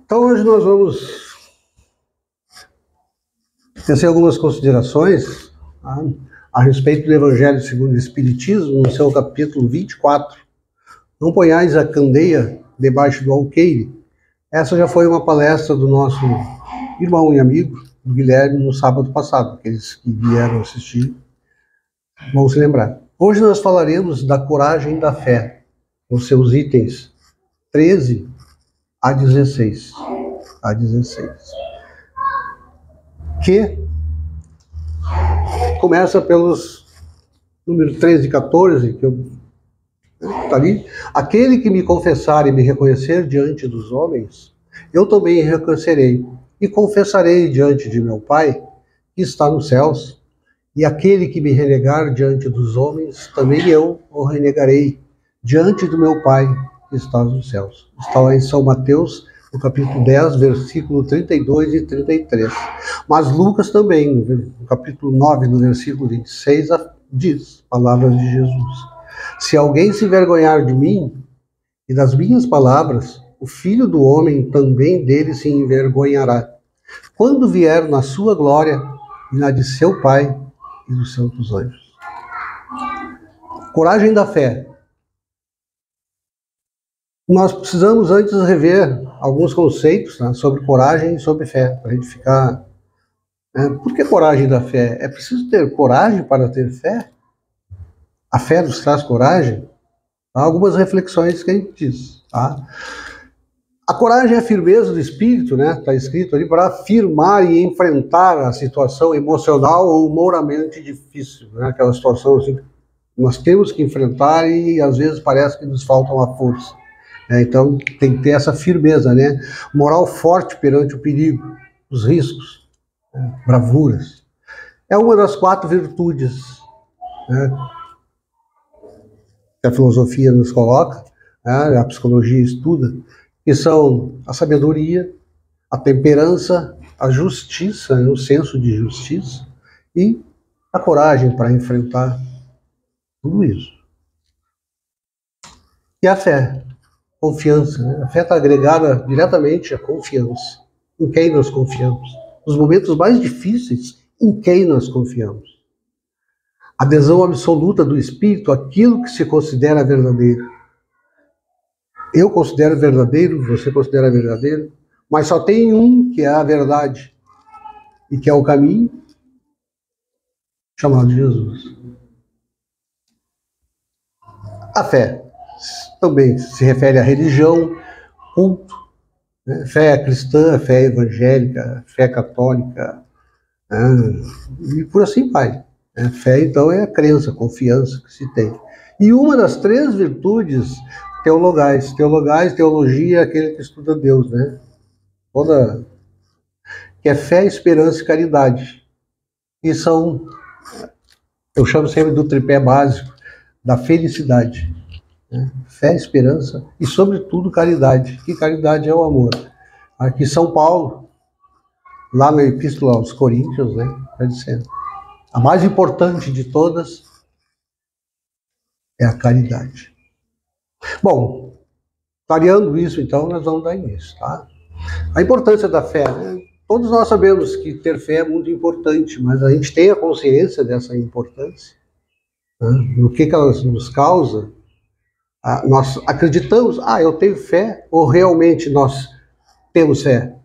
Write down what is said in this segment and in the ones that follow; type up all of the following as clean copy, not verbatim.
Então hoje nós vamos tecer algumas considerações a respeito do Evangelho segundo o Espiritismo, no seu capítulo 24. Não ponhais a candeia debaixo do alqueire. Essa já foi uma palestra do nosso irmão e amigo, do Guilherme, no sábado passado. Aqueles que vieram assistir vão se lembrar. Hoje nós falaremos da coragem da fé, os seus itens 13 a 16. Que começa pelos números 13 e 14, que está ali. Aquele que me confessar e me reconhecer diante dos homens, eu também reconhecerei e confessarei diante de meu Pai, que está nos céus. E aquele que me renegar diante dos homens, também eu o renegarei diante do meu Pai, que está nos céus. Está lá em São Mateus, no capítulo 10, versículo 32 e 33. Mas Lucas também, no capítulo 9, no versículo 26, diz, palavras de Jesus: se alguém se envergonhar de mim e das minhas palavras, o Filho do Homem também dele se envergonhará, quando vier na sua glória e na de seu Pai e dos santos anjos. Coragem da fé. Nós precisamos antes rever alguns conceitos, né, sobre coragem e sobre fé, para a gente ficar... Por que coragem da fé? É preciso ter coragem para ter fé? A fé nos traz coragem? Há algumas reflexões que a gente diz. Tá? A coragem é a firmeza do espírito, né? Está escrito ali, para afirmar e enfrentar a situação emocional ou moralmente difícil, né? Aquela situação assim, que nós temos que enfrentar e às vezes parece que nos falta uma força. Então tem que ter essa firmeza, né? Moral forte perante o perigo, os riscos, bravuras. É uma das 4 virtudes, né, que a filosofia nos coloca, né, a psicologia estuda, que são a sabedoria, a temperança, a justiça, o senso de justiça e a coragem para enfrentar tudo isso. E a fé. Confiança, né? A fé está agregada diretamente à confiança. Em quem nós confiamos? Nos momentos mais difíceis, em quem nós confiamos? Adesão absoluta do espírito àquilo que se considera verdadeiro. Eu considero verdadeiro, você considera verdadeiro, mas só tem um que é a verdade e que é o caminho, chamado Jesus. A fé também se refere à religião, culto, né? Fé cristã, fé evangélica, fé católica, e por assim vai. Fé, então, é a crença, a confiança que se tem. E uma das 3 virtudes teologais. Teologia é aquele que estuda Deus, né? Que é fé, esperança e caridade. E são, eu chamo sempre do tripé básico da felicidade. Fé, esperança e, sobretudo, caridade. Que caridade é o amor. Aqui São Paulo, lá na Epístola aos Coríntios, né, está dizendo: a mais importante de todas é a caridade. Bom, clareando isso, então, nós vamos dar início. Tá? A importância da fé. Né? Todos nós sabemos que ter fé é muito importante, mas a gente tem a consciência dessa importância. Né? No que ela nos causa? Nós acreditamos, eu tenho fé, ou realmente nós temos fé?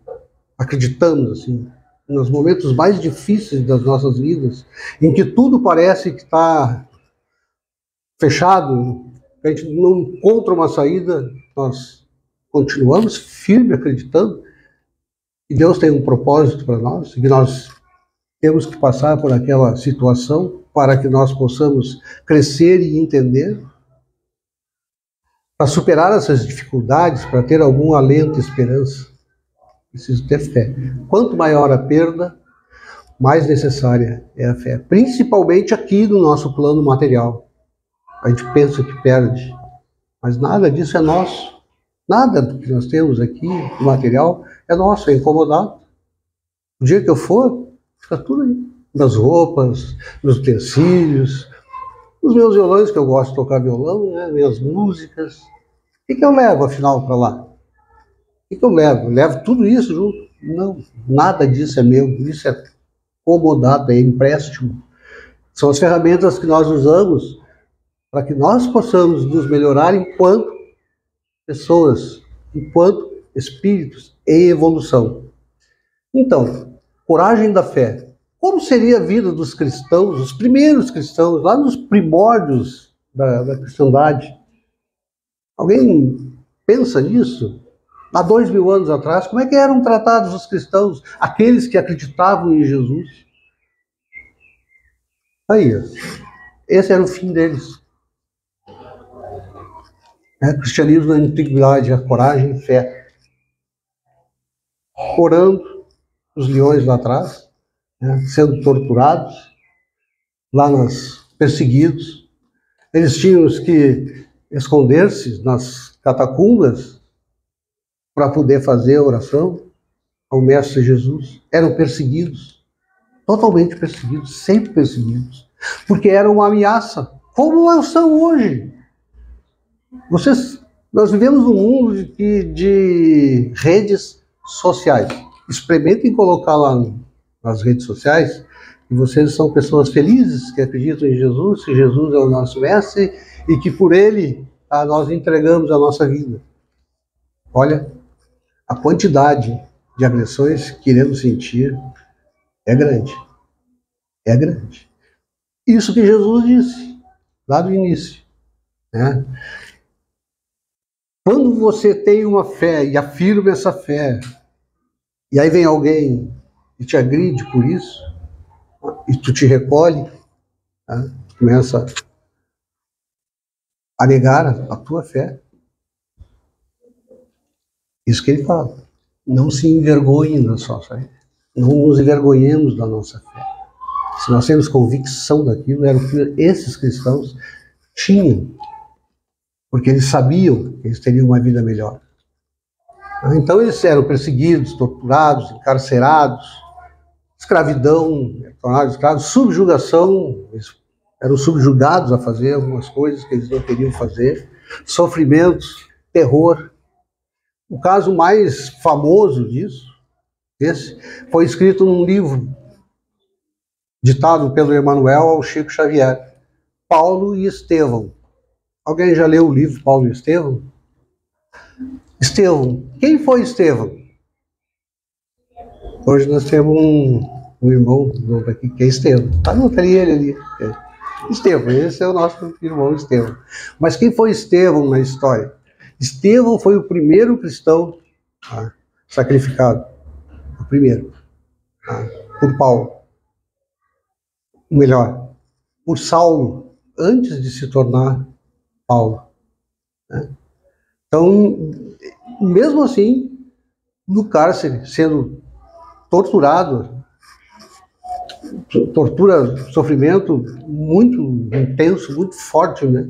Acreditamos, assim, nos momentos mais difíceis das nossas vidas, em que tudo parece que está fechado, que a gente não encontra uma saída, nós continuamos firme acreditando que Deus tem um propósito para nós, que nós temos que passar por aquela situação para que nós possamos crescer e entender. Para superar essas dificuldades, para ter algum alento e esperança, preciso ter fé. Quanto maior a perda, mais necessária é a fé. Principalmente aqui no nosso plano material. A gente pensa que perde, mas nada disso é nosso. Nada do que nós temos aqui, o material, é nosso, é incomodado. O dia que eu for, fica tudo aí. Nas roupas, nos utensílios, os meus violões, que eu gosto de tocar violão, né, minhas músicas. O que eu levo, afinal, para lá? que eu levo? Eu levo tudo isso junto? Não, nada disso é meu, isso é comodato, é empréstimo. São as ferramentas que nós usamos para que nós possamos nos melhorar enquanto pessoas, enquanto espíritos em evolução. Então, coragem da fé. Como seria a vida dos cristãos, os primeiros cristãos, lá nos primórdios da cristandade? Alguém pensa nisso? Há 2000 anos atrás, como é que eram tratados os cristãos, aqueles que acreditavam em Jesus? Aí, esse era o fim deles. Cristianismo na antiguidade, a coragem e fé. Orando, os leões lá atrás, sendo torturados, lá perseguidos. Eles tinham que esconder-se nas catacumbas para poder fazer a oração ao Mestre Jesus. Eram perseguidos, totalmente perseguidos, sempre perseguidos, porque era uma ameaça, como são hoje. Nós vivemos num mundo de redes sociais. Experimentem colocar lá nas redes sociais que vocês são pessoas felizes, que acreditam em Jesus, que Jesus é o nosso mestre e que por ele nós entregamos a nossa vida. Olha, a quantidade de agressões que iremos sentir é grande. É grande. Isso que Jesus disse lá no início, né? Quando você tem uma fé e afirma essa fé, e aí vem alguém e te agride por isso, e tu te recolhe, tá? Começa a negar a tua fé. Isso que ele fala. Não se envergonhem da sua fé. Não nos envergonhemos da nossa fé. Se nós temos convicção daquilo, era o que esses cristãos tinham. Porque eles sabiam que eles teriam uma vida melhor. Então eles eram perseguidos, torturados, encarcerados, escravidão, tornados escravos, subjugação, eles eram subjugados a fazer algumas coisas que eles não queriam fazer, sofrimentos, terror. O caso mais famoso disso, esse, foi escrito num livro ditado pelo Emmanuel ao Chico Xavier, Paulo e Estevão. Alguém já leu o livro Paulo e Estevão? Estevão. Quem foi Estevão? Hoje nós temos um irmão novo aqui, que é Estevão. Anota ele ali. Estevão, esse é o nosso irmão Estevão. Mas quem foi Estevão na história? Estevão foi o primeiro cristão sacrificado. O primeiro. Por Paulo. Melhor, por Saulo, antes de se tornar Paulo. Então, mesmo assim, no cárcere, sendo torturado, tortura, sofrimento muito intenso, muito forte, né?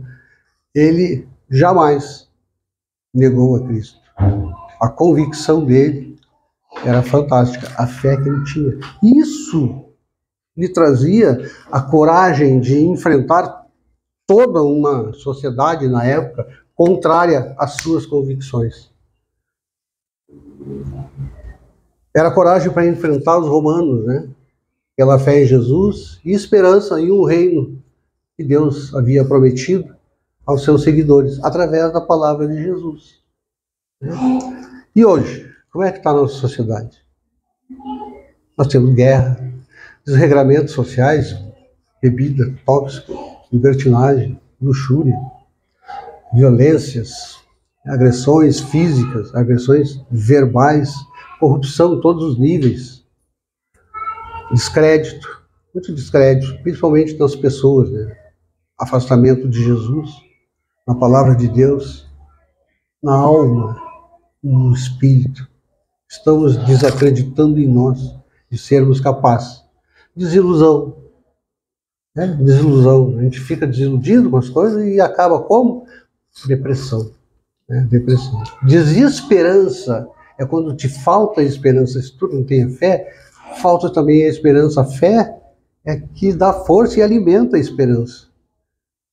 Ele jamais negou a Cristo. A convicção dele era fantástica, a fé que ele tinha. Isso lhe trazia a coragem de enfrentar toda uma sociedade na época contrária às suas convicções. Era coragem para enfrentar os romanos, né? Pela fé em Jesus e esperança em um reino que Deus havia prometido aos seus seguidores, através da palavra de Jesus. E hoje, como é que está a nossa sociedade? Nós temos guerra, desregramentos sociais, bebida tóxica, libertinagem, luxúria, violências, agressões físicas, agressões verbais, corrupção em todos os níveis, descrédito, muito descrédito, principalmente das pessoas, né? Afastamento de Jesus, na palavra de Deus, na alma, no espírito. Estamos desacreditando em nós de sermos capazes. Desilusão. Desilusão. A gente fica desiludido com as coisas e acaba como? Depressão. Depressão. Desesperança é quando te falta a esperança. Se tu não tem a fé, falta também a esperança. A fé é que dá força e alimenta a esperança.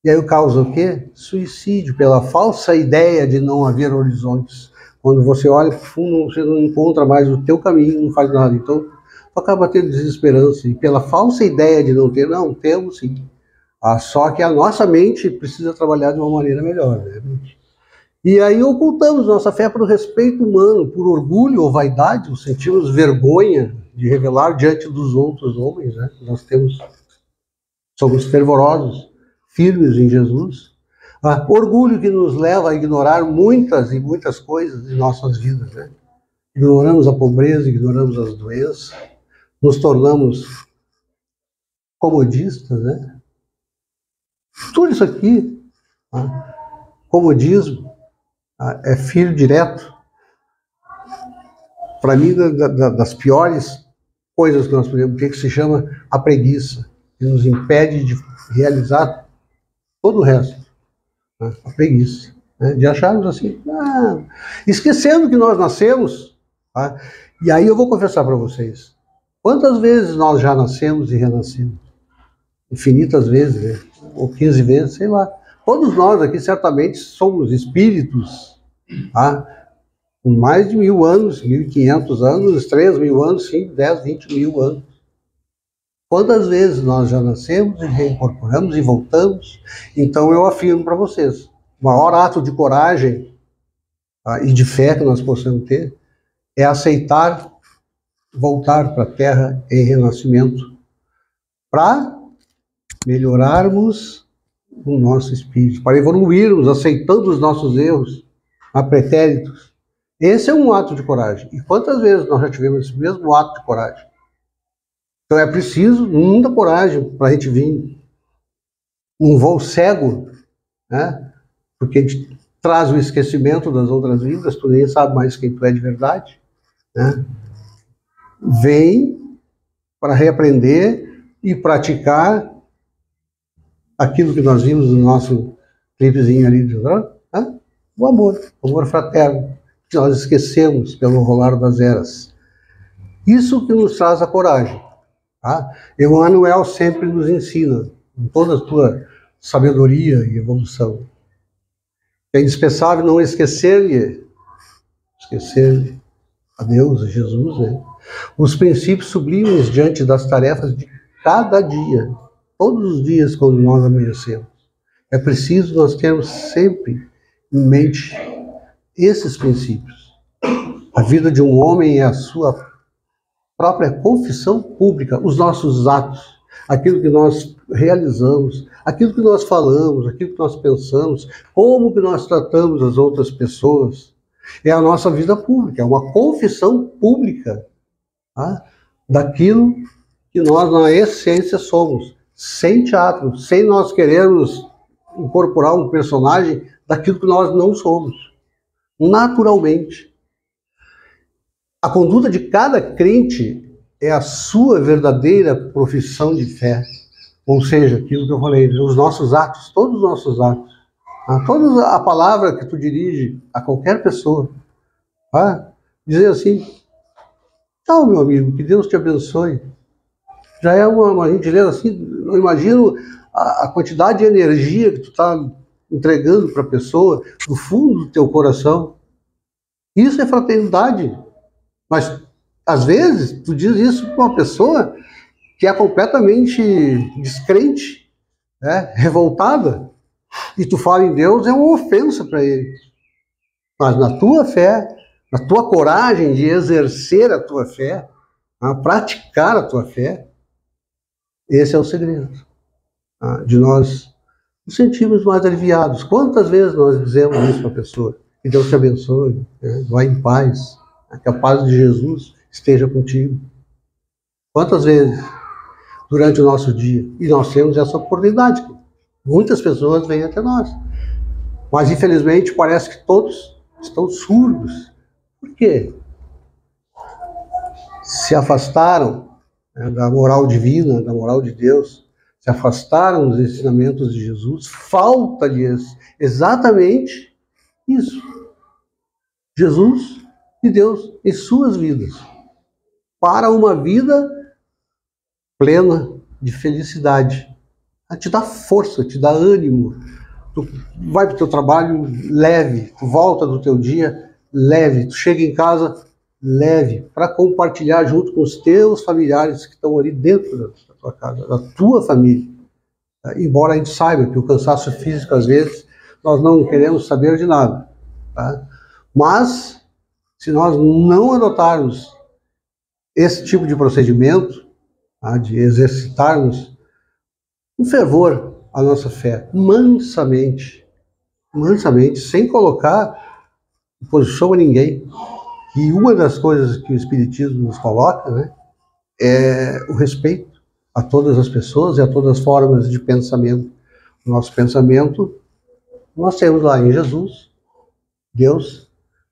E aí causa o quê? Suicídio, pela falsa ideia de não haver horizontes. Quando você olha para o fundo, você não encontra mais o teu caminho, não faz nada. Então, tu acaba tendo desesperança. E pela falsa ideia de não ter, não, temos sim. Só que a nossa mente precisa trabalhar de uma maneira melhor, né? E aí ocultamos nossa fé por respeito humano, por orgulho ou vaidade, sentimos vergonha de revelar diante dos outros homens, né? Somos fervorosos, firmes em Jesus. Orgulho que nos leva a ignorar muitas e muitas coisas em nossas vidas, né? Ignoramos a pobreza, ignoramos as doenças, nos tornamos comodistas, né? Tudo isso aqui, comodismo, é filho direto, para mim, das piores coisas que nós podemos ter, que se chama a preguiça, que nos impede de realizar todo o resto. Né? A preguiça. Né? De acharmos assim, esquecendo que nós nascemos. Tá? E aí eu vou confessar para vocês, quantas vezes nós já nascemos e renascemos? Infinitas vezes, né? Ou 15 vezes, sei lá. Todos nós aqui certamente somos espíritos, tá? Com mais de 1000 anos, 1500 anos, 3000 anos, 5, 10, 20 mil anos. Quantas vezes nós já nascemos e reincorporamos e voltamos? Então eu afirmo para vocês, o maior ato de coragem e de fé que nós possamos ter é aceitar voltar para a Terra em renascimento para melhorarmos o nosso espírito, para evoluirmos, aceitando os nossos erros, pretéritos. Esse é um ato de coragem. E quantas vezes nós já tivemos esse mesmo ato de coragem? Então é preciso muita coragem para a gente vir um voo cego, né? Porque a gente traz o esquecimento das outras vidas, tu nem sabe mais quem tu é de verdade, né? Vem para reaprender e praticar aquilo que nós vimos no nosso clipezinho ali, né? O amor fraterno, que nós esquecemos pelo rolar das eras. Isso que nos traz a coragem. Tá? Emmanuel sempre nos ensina, com toda a tua sabedoria e evolução, é indispensável não esquecer a Deus, a Jesus, né? Os princípios sublimes diante das tarefas de cada dia, todos os dias quando nós amanhecemos. É preciso nós termos sempre em mente esses princípios. A vida de um homem é a sua própria confissão pública, os nossos atos, aquilo que nós realizamos, aquilo que nós falamos, aquilo que nós pensamos, como que nós tratamos as outras pessoas. É a nossa vida pública, é uma confissão pública, tá? Daquilo que nós, na essência, somos. Sem teatro, sem nós querermos incorporar um personagem daquilo que nós não somos. Naturalmente. A conduta de cada crente é a sua verdadeira profissão de fé. Ou seja, aquilo que eu falei, os nossos atos, todos os nossos atos. Toda a palavra que tu dirige a qualquer pessoa. Dizer assim, tchau, meu amigo, que Deus te abençoe. Já é uma gentileza assim, eu imagino a quantidade de energia que tu está entregando para a pessoa, do fundo do teu coração. Isso é fraternidade. Mas, às vezes, tu diz isso para uma pessoa que é completamente descrente, né, revoltada, e tu fala em Deus, é uma ofensa para ele. Mas na tua fé, na tua coragem de exercer a tua fé, a praticar a tua fé, esse é o segredo, de nós nos sentirmos mais aliviados. Quantas vezes nós dizemos isso para a pessoa? Que Deus te abençoe, né? Vai em paz, que a paz de Jesus esteja contigo. Quantas vezes durante o nosso dia? E nós temos essa oportunidade. Muitas pessoas vêm até nós. Mas, infelizmente, parece que todos estão surdos. Por quê? Se afastaram, né, da moral divina, da moral de Deus, se afastaram dos ensinamentos de Jesus, falta-lhes exatamente isso. Jesus e Deus em suas vidas, para uma vida plena de felicidade. Te dá força, te dá ânimo. Tu vai para o teu trabalho leve, tu volta do teu dia leve. Tu chega em casa, leve, para compartilhar junto com os teus familiares que estão ali dentro da tua casa, da tua família. Embora a gente saiba que o cansaço físico, às vezes, nós não queremos saber de nada. Tá? Mas, se nós não adotarmos esse tipo de procedimento, tá? De exercitarmos com fervor a nossa fé, mansamente, sem colocar em posição a ninguém. E uma das coisas que o Espiritismo nos coloca, né, é o respeito a todas as pessoas e a todas as formas de pensamento. O nosso pensamento, nós temos lá em Jesus, Deus,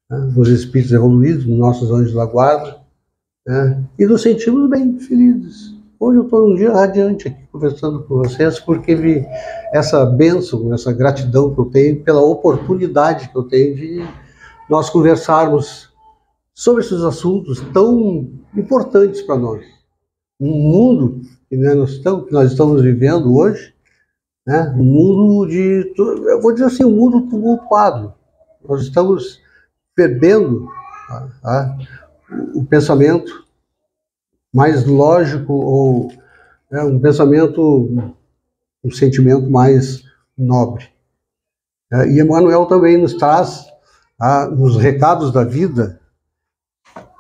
né, nos espíritos evoluídos, nos nossos anjos da guarda, né, e nos sentimos bem, felizes. Hoje eu estou um dia radiante aqui conversando com vocês, porque vi essa bênção, essa gratidão que eu tenho pela oportunidade que eu tenho de nós conversarmos sobre esses assuntos tão importantes para nós. Um mundo que nós estamos vivendo hoje, né, um mundo eu vou dizer assim, um mundo tumultuado. Nós estamos perdendo o pensamento mais lógico, ou um pensamento, um sentimento mais nobre. E Emmanuel também nos traz, nos recados da vida,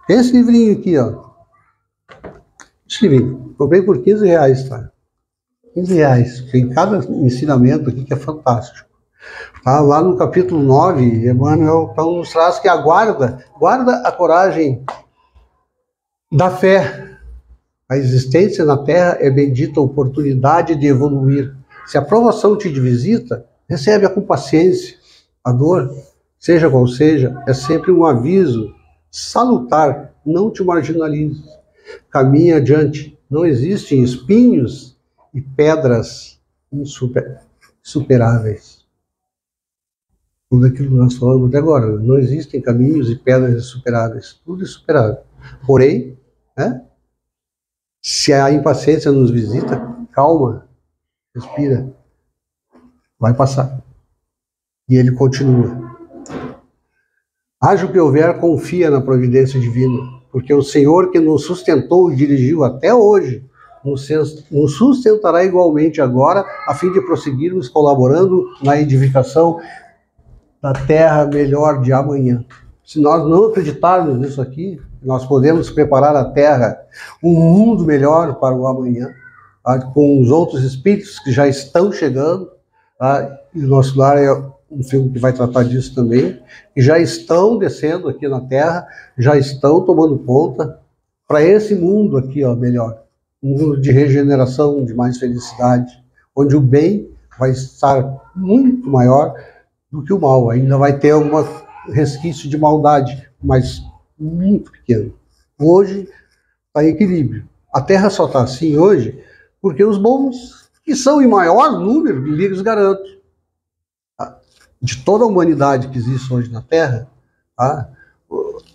esse livrinho aqui, ó. Esse livrinho, comprei por R$15, tá? R$15. Tem cada ensinamento aqui que é fantástico. Tá? Lá no capítulo 9, Emmanuel então, nos traz que guarda a coragem da fé. A existência na Terra é bendita oportunidade de evoluir. Se a provação te visita, recebe-a com paciência. A dor, seja qual seja, é sempre um aviso salutar. Não te marginalize. Caminhe adiante. Não existem espinhos e pedras insuperáveis. Tudo aquilo que nós falamos até agora. Não existem caminhos e pedras insuperáveis. Tudo é superável. Porém, né? Se a impaciência nos visita, calma, respira, vai passar. E ele continua. Haja o que houver, confia na providência divina, porque o Senhor que nos sustentou e dirigiu até hoje, nos sustentará igualmente agora, a fim de prosseguirmos colaborando na edificação da terra melhor de amanhã. Se nós não acreditarmos nisso aqui, nós podemos preparar a Terra, um mundo melhor para o amanhã, tá? Com os outros espíritos que já estão chegando, tá? E o Nosso Lar é um filme que vai tratar disso também, que já estão descendo aqui na Terra, já estão tomando conta para esse mundo aqui, ó, melhor. Um mundo de regeneração, de mais felicidade, onde o bem vai estar muito maior do que o mal. Ainda vai ter algum resquício de maldade, mas muito pequeno. Hoje está em equilíbrio. A Terra só está assim hoje porque os bons, que são em maior número, lhes garanto, de toda a humanidade que existe hoje na Terra,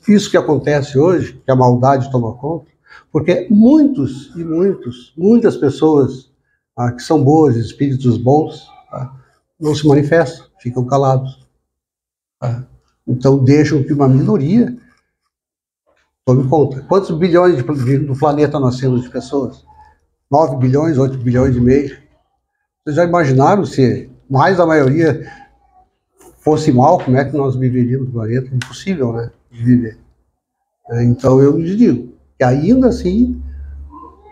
isso que acontece hoje, que a maldade toma conta, porque muitas pessoas que são boas, espíritos bons, não se manifestam, ficam calados. Então deixam que uma minoria tome conta. Quantos bilhões do planeta nós temos de pessoas? 9 bilhões, 8 bilhões e meio. Vocês já imaginaram se mais da maioria fosse mal, como é que nós viveríamos no planeta? Impossível, né, de viver. Então eu lhes digo que ainda assim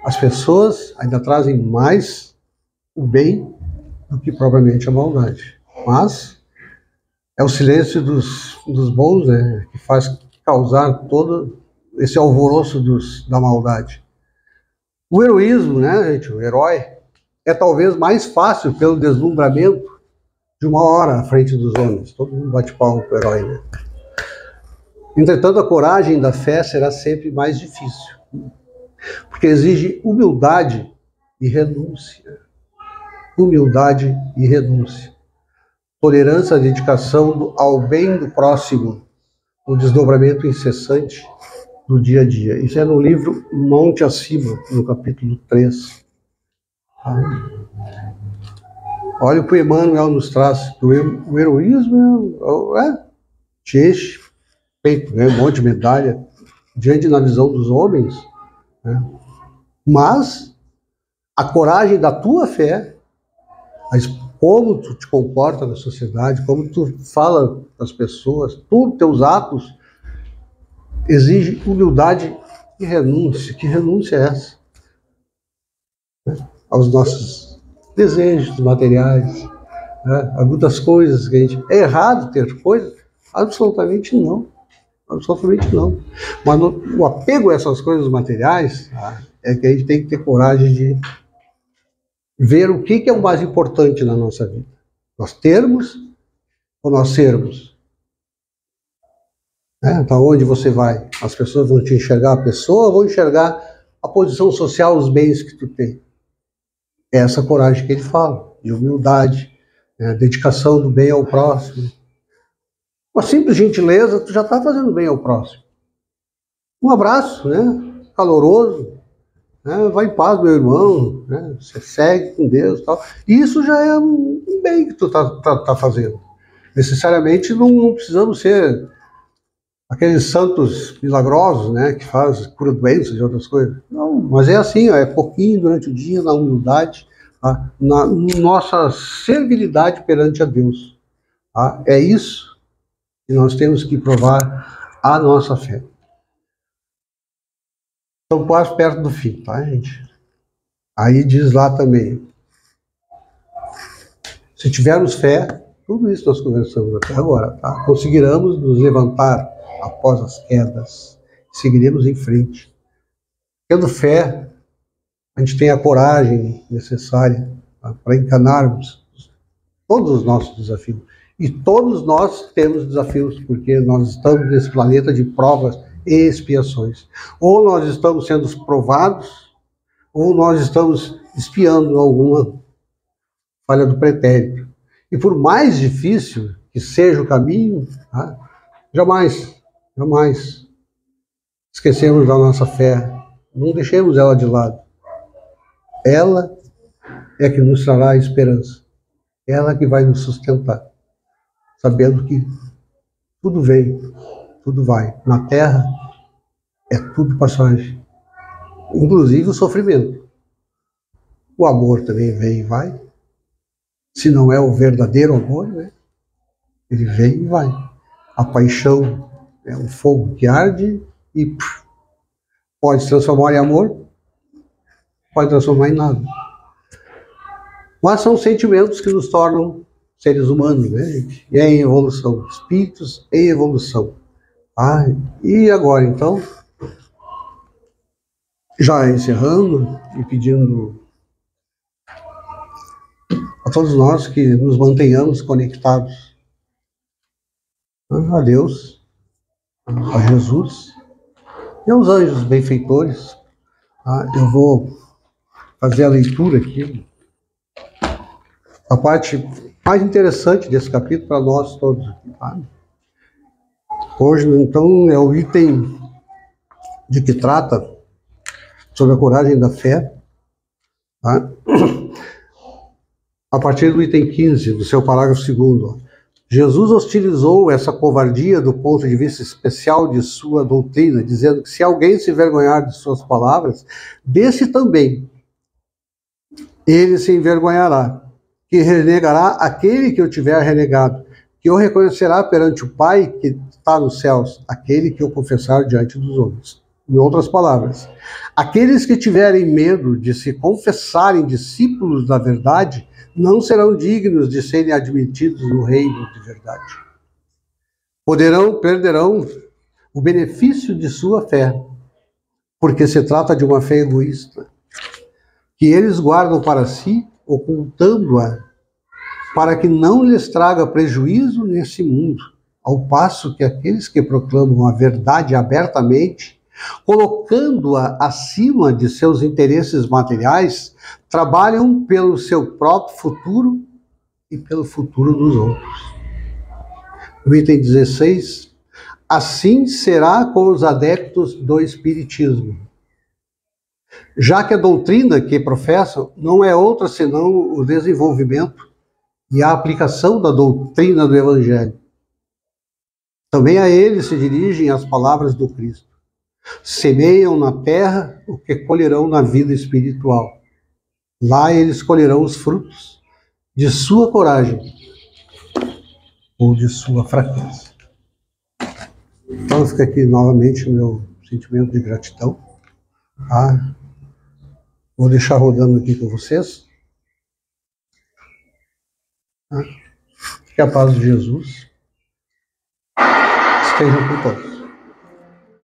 as pessoas ainda trazem mais o bem do que propriamente a maldade. Mas é o silêncio dos bons, né, que faz causar todo esse alvoroço da maldade. O heroísmo, né, gente, o herói, é talvez mais fácil pelo deslumbramento de uma hora à frente dos homens. Todo mundo bate palma pro herói, né? Entretanto, a coragem da fé será sempre mais difícil, porque exige humildade e renúncia. Humildade e renúncia. Tolerância, dedicação ao bem do próximo, o desdobramento incessante do dia a dia. Isso é no livro Monte Acima, no capítulo 3. Olha o que o Emmanuel nos traz. O heroísmo te enche feito, ganha um monte de medalha, diante da visão dos homens, né? Mas a coragem da tua fé, como tu te comporta na sociedade, como tu fala com as pessoas, todos teus atos exige humildade e renúncia. Que renúncia é essa? Aos nossos desejos materiais, né? A muitas coisas que a gente... É errado ter coisas? Absolutamente não. Absolutamente não. Mas o apego a essas coisas materiais, é que a gente tem que ter coragem de ver o que é o mais importante na nossa vida. Nós termos ou nós sermos? Para onde você vai? As pessoas vão te enxergar a pessoa, vão enxergar a posição social, os bens que tu tem. É essa coragem que ele fala, de humildade, né? Dedicação do bem ao próximo. Uma simples gentileza, tu já está fazendo bem ao próximo. Um abraço, né? Caloroso, né? Vai em paz, meu irmão, né? Você segue com Deus e tal. Isso já é um bem que tu tá fazendo. Necessariamente não precisamos ser aqueles santos milagrosos, né? Que cura doenças e outras coisas. Não, mas é assim, é pouquinho durante o dia, na humildade, tá? Na nossa servilidade perante a Deus. Tá? É isso que nós temos que provar a nossa fé. Estamos quase perto do fim, tá, gente? Aí diz lá também, se tivermos fé, tudo isso nós conversamos até agora, tá? Conseguiremos nos levantar após as quedas, seguiremos em frente. Tendo fé, a gente tem a coragem necessária, tá? Para encararmos todos os nossos desafios. E todos nós temos desafios, porque nós estamos nesse planeta de provas e expiações. Ou nós estamos sendo provados, ou nós estamos espiando alguma falha do pretérito. E por mais difícil que seja o caminho, tá? Jamais esquecemos da nossa fé. Não deixemos ela de lado. Ela é que nos trará a esperança. Ela que vai nos sustentar. Sabendo que tudo vem, tudo vai. Na Terra é tudo passagem. Inclusive o sofrimento. O amor também vem e vai. Se não é o verdadeiro amor, né? Ele vem e vai. A paixão é um fogo que arde e pode se transformar em amor, pode transformar em nada. Mas são sentimentos que nos tornam seres humanos, né, gente? E é em evolução, espíritos em evolução. E agora, então, já encerrando e pedindo a todos nós que nos mantenhamos conectados a Deus, a Jesus e aos anjos benfeitores. Eu vou fazer a leitura aqui. A parte mais interessante desse capítulo para nós todos aqui, tá? Hoje, então, é o item de que trata sobre a coragem da fé, tá? A partir do item 15, do seu parágrafo 2º. Jesus hostilizou essa covardia do ponto de vista especial de sua doutrina, dizendo que se alguém se envergonhar de suas palavras, desse também ele se envergonhará, que renegará aquele que o tiver renegado, que o reconhecerá perante o Pai que está nos céus, aquele que o confessar diante dos homens. Em outras palavras, aqueles que tiverem medo de se confessarem discípulos da verdade, não serão dignos de serem admitidos no reino de verdade. Perderão o benefício de sua fé, porque se trata de uma fé egoísta, que eles guardam para si, ocultando-a, para que não lhes traga prejuízo nesse mundo, ao passo que aqueles que proclamam a verdade abertamente, colocando-a acima de seus interesses materiais, trabalham pelo seu próprio futuro e pelo futuro dos outros. No item 16, assim será com os adeptos do Espiritismo, já que a doutrina que professam não é outra senão o desenvolvimento e a aplicação da doutrina do Evangelho. Também a eles se dirigem as palavras do Cristo. Semeiam na terra o que colherão na vida espiritual. Lá eles colherão os frutos de sua coragem ou de sua fraqueza. Então fica aqui novamente o meu sentimento de gratidão. Tá? Vou deixar rodando aqui com vocês. Tá? Que a paz de Jesus esteja com todos.